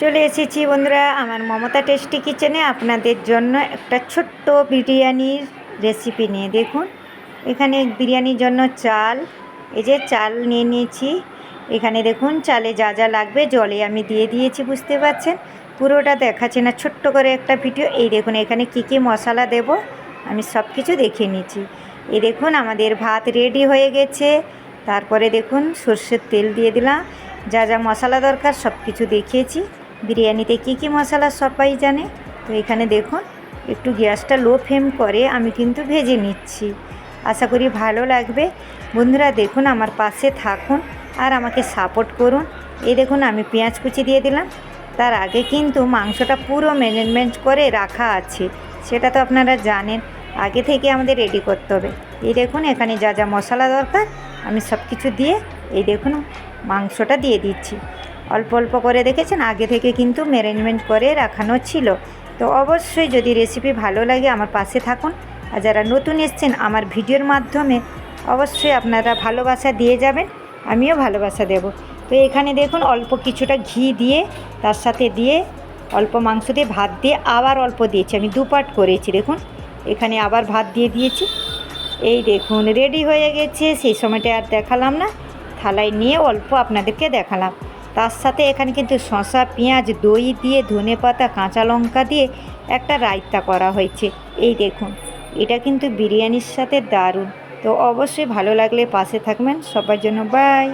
চলে এসেছি বন্ধুরা আমার মমতা টেস্টি কিচেনে আপনাদের জন্য একটা ছোট্ট বিরিয়ানির রেসিপি নিয়ে। দেখুন এখানে বিরিয়ানির জন্য চাল, এই যে চাল নিয়ে নিয়েছি। এখানে দেখুন চালে যা যা লাগবে জলে আমি দিয়ে দিয়েছি, বুঝতে পারছেন। পুরোটা দেখাচ্ছে না, ছোট্ট করে একটা ভিডিও। এই দেখুন এখানে কি কি মশলা দেব আমি সব কিছু দেখিয়ে নিয়েছি। এই দেখুন আমাদের ভাত রেডি হয়ে গেছে। তারপরে দেখুন সর্ষের তেল দিয়ে দিলাম, যা যা মশলা দরকার সব কিছু দেখিয়েছি। বিরিয়ানিতে কি কি মশলা সবাই জানে। তো এখানে দেখুন একটু গ্যাসটা লো ফ্লেম করে আমি কিন্তু ভেজে নিচ্ছি। আশা করি ভালো লাগবে বন্ধুরা। দেখুন আমার পাশে থাকুন আর আমাকে সাপোর্ট করুন। এই দেখুন আমি পেঁয়াজ কুচি দিয়ে দিলাম। তার আগে কিন্তু মাংসটা পুরো ম্যারিনেট করে রাখা আছে, সেটা তো আপনারা জানেন। আগে থেকে আমাদের রেডি করতে হবে। এই দেখুন এখানে যা যা মশলা দরকার আমি সব কিছু দিয়ে এই দেখুন মাংসটা দিয়ে দিচ্ছি। অল্প অল্প করে দেখেছেন, আগে থেকে কিন্তু ম্যারিনেট করে রাখানো ছিল। তো অবশ্যই যদি রেসিপি ভালো লাগে আমার পাশে থাকুন। আর যারা নতুন এসছেন আমার ভিডিওর মাধ্যমে অবশ্যই আপনারা ভালোবাসা দিয়ে যাবেন, আমিও ভালোবাসা দেব। তো এখানে দেখুন অল্প কিছুটা ঘি দিয়ে তার সাথে দিয়ে অল্প মাংস দিয়ে ভাত দিয়ে আবার অল্প দিয়েছি, আমি দুপাট করেছি। দেখুন এখানে আবার ভাত দিয়ে দিয়েছি। এই দেখুন রেডি হয়ে গেছে। সেই সময়টা আর দেখালাম না, থালায় নিয়ে অল্প আপনাদেরকে দেখালাম। তার সাথে এখানে কিন্তু শসা, পেঁয়াজ, দই দিয়ে ধনেপাতা, কাঁচা লঙ্কা দিয়ে একটা রায়তা করা হয়েছে। এই দেখুন এটা কিন্তু বিরিয়ানির সাথে দারুণ। তো অবশ্যই ভালো লাগলে পাশে থাকবেন। সবার জন্য বাই।